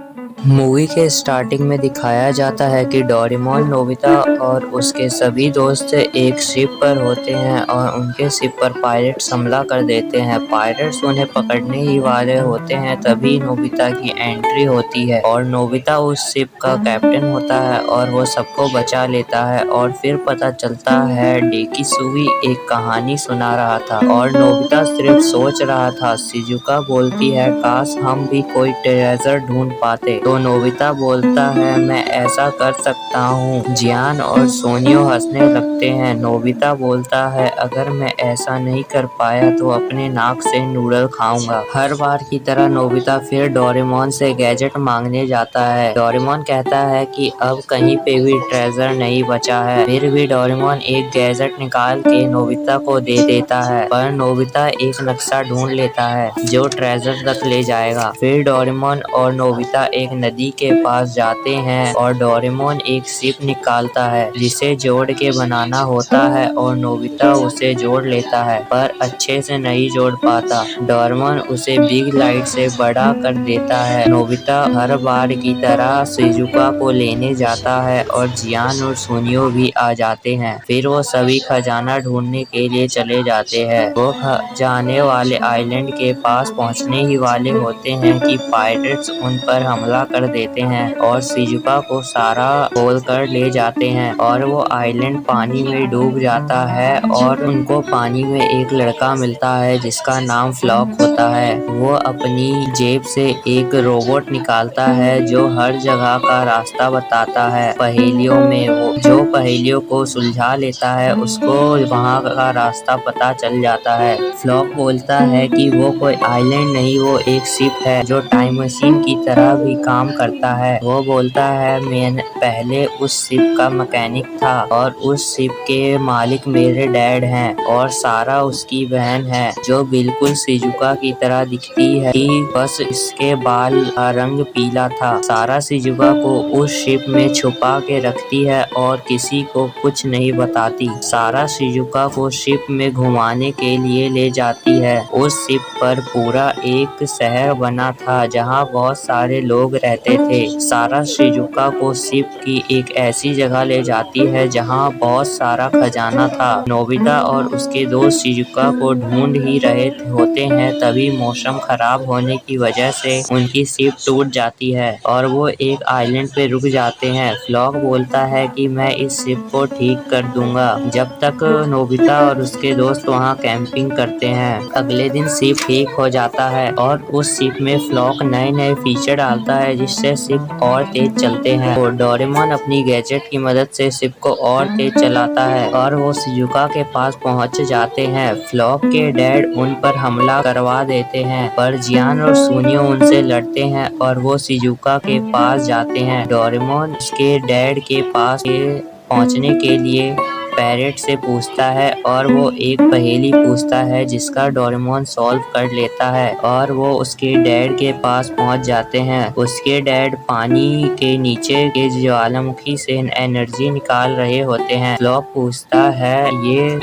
Movie के starting में दिखाया जाता है कि डोरेमोन, नोबिता और उसके सभी दोस्त एक शिप पर होते हैं और उनके शिप पर पायरेट्स हमला कर देते हैं। पायरेट्स उन्हें पकड़ने ही वाले होते हैं, तभी नोबिता की एंट्री होती है और नोबिता उस शिप का कैप्टन होता है और वो सबको बचा लेता है। और फिर पता चलता है डेकिसुगी एक कहानी सुना रहा था और नोबिता सिर्फ सोच रहा था। शिजुका बोलती है, काश हम भी कोई ट्रेजर ढूंढ पाते। तो नोबिता बोलता है, मैं ऐसा कर सकता हूँ। जियान और सोनियो हंसने लगते हैं। नोबिता बोलता है, अगर मैं ऐसा नहीं कर पाया तो अपने नाक से नूडल खाऊंगा। हर बार की तरह नोबिता फिर डोरेमोन से गैजेट मांगने जाता है। डोरेमोन कहता है कि अब कहीं पे भी ट्रेजर नहीं बचा है। फिर भी डोरेमोन एक गैजेट निकाल के नोबिता को दे देता है, पर नोबिता एक नक्शा ढूंढ लेता है जो ट्रेजर तक ले जाएगा। फिर डोरेमोन और नोबिता एक नदी के पास जाते हैं और डोरेमोन एक शिप निकालता है जिसे जोड़ के बनाना होता है और नोबिता उसे जोड़ लेता है, पर अच्छे से नहीं जोड़ पाता। डोरेमोन उसे बिग लाइट से बड़ा कर देता है। नोबिता हर बार की तरह शिजुका को लेने जाता है और जियान और सोनियो भी आ जाते हैं। फिर वो सभी खजाना ढूंढने के लिए चले जाते हैं। वो जाने वाले आइलैंड के पास पहुंचने ही वाले होते हैं कि पायरेट्स उन पर हमला कर देते हैं और शिजुका को सारा खोल कर ले जाते हैं और वो आइलैंड पानी में डूब जाता है और उनको पानी में एक लड़का मिलता है जिसका नाम फ्लॉक होता है। वो अपनी जेब से एक रोबोट निकालता है जो हर जगह का रास्ता बताता है। पहेलियों में वो जो पहेलियों को सुलझा लेता है उसको वहाँ का रास्ता पता चल जाता है। फ्लॉक बोलता है कि वो कोई आइलैंड नहीं, वो एक शिप है जो टाइम मशीन की तरह भी काम करता है। वो बोलता है, मैं पहले उस शिप का मैकेनिक था और उस शिप के मालिक मेरे डैड हैं और सारा उसकी बहन है जो बिल्कुल शिजुका की तरह दिखती है कि बस इसके बाल का रंग पीला था। सारा शिजुका को उस शिप में छुपा के रखती है और किसी को कुछ नहीं बताती। सारा शिजुका को शिप में घुमाने के लिए ले जाती है। उस शिप पर पूरा एक शहर बना था जहाँ बहुत सारे लोग रहते थे। सारा शिजुका को शिप की एक ऐसी जगह ले जाती है जहाँ बहुत सारा खजाना था। नोबिता और उसके दोस्त शिजुका को ढूंढ ही रहे होते हैं, तभी मौसम खराब होने की वजह से उनकी शिप टूट जाती है और वो एक आइलैंड पे रुक जाते हैं। फ्लॉक बोलता है कि मैं इस शिप को ठीक कर दूंगा। जब तक नोबिता और उसके दोस्त वहाँ कैंपिंग करते हैं। अगले दिन शिप ठीक हो जाता है और उस शिप में फ्लॉक नए नए फीचर डालता है जिससे शिप और तेज चलते हैं। और डोरेमोन अपनी गैजेट की मदद से शिप को और तेज चलाता है और वो शिजुका के पास पहुंच जाते हैं। फ्लॉक के डैड उन पर हमला करवा देते हैं, पर जियान और सोनियो उनसे लड़ते हैं और वो शिजुका के पास जाते हैं। डोरेमोन उसके डैड के पास पहुंचने के लिए पैरेट से पूछता है और वो एक पहेली पूछता है जिसका डोरेमोन सॉल्व कर लेता है और वो उसके डैड के पास पहुंच जाते हैं। उसके डैड पानी के नीचे के ज्वालामुखी से एनर्जी निकाल रहे होते हैं। फ्लॉक पूछता है,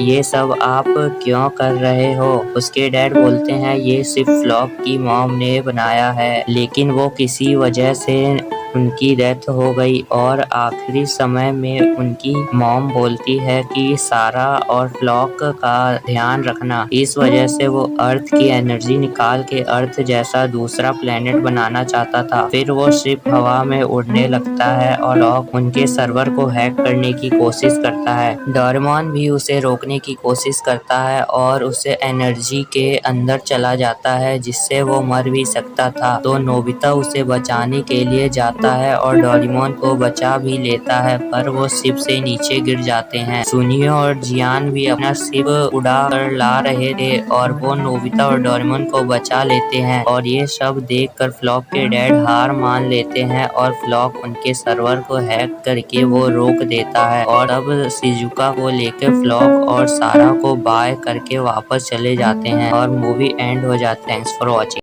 ये सब आप क्यों कर रहे हो? उसके डैड बोलते हैं, ये सिर्फ फ्लॉक की मॉम ने बनाया है, लेकिन वो किसी वजह से उनकी डेथ हो गई और आखिरी समय में उनकी मॉम बोलती है कि सारा और फ्लॉक का ध्यान रखना। इस वजह से वो अर्थ की एनर्जी निकाल के अर्थ जैसा दूसरा प्लेनेट बनाना चाहता था। फिर वो शिप हवा में उड़ने लगता है और फ्लॉक उनके सर्वर को हैक करने की कोशिश करता है। डोरेमोन भी उसे रोकने की कोशिश करता है और उसे एनर्जी के अंदर चला जाता है जिससे वो मर भी सकता था। तो नोबिता उसे बचाने के लिए जाता है और डोरेमोन को बचा भी लेता है, पर वो शिप से नीचे गिर जाते हैं। सुनियो और जियान भी अपना शिप उड़ा कर ला रहे थे और वो नोबिता और डोरेमोन को बचा लेते हैं और ये सब देखकर फ्लॉक के डैड हार मान लेते हैं और फ्लॉक उनके सर्वर को हैक करके वो रोक देता है और अब शिजुका को लेकर फ्लॉक और सारा को बाय करके वापस चले जाते हैं और मूवी एंड हो जाता है। Thanks for watching.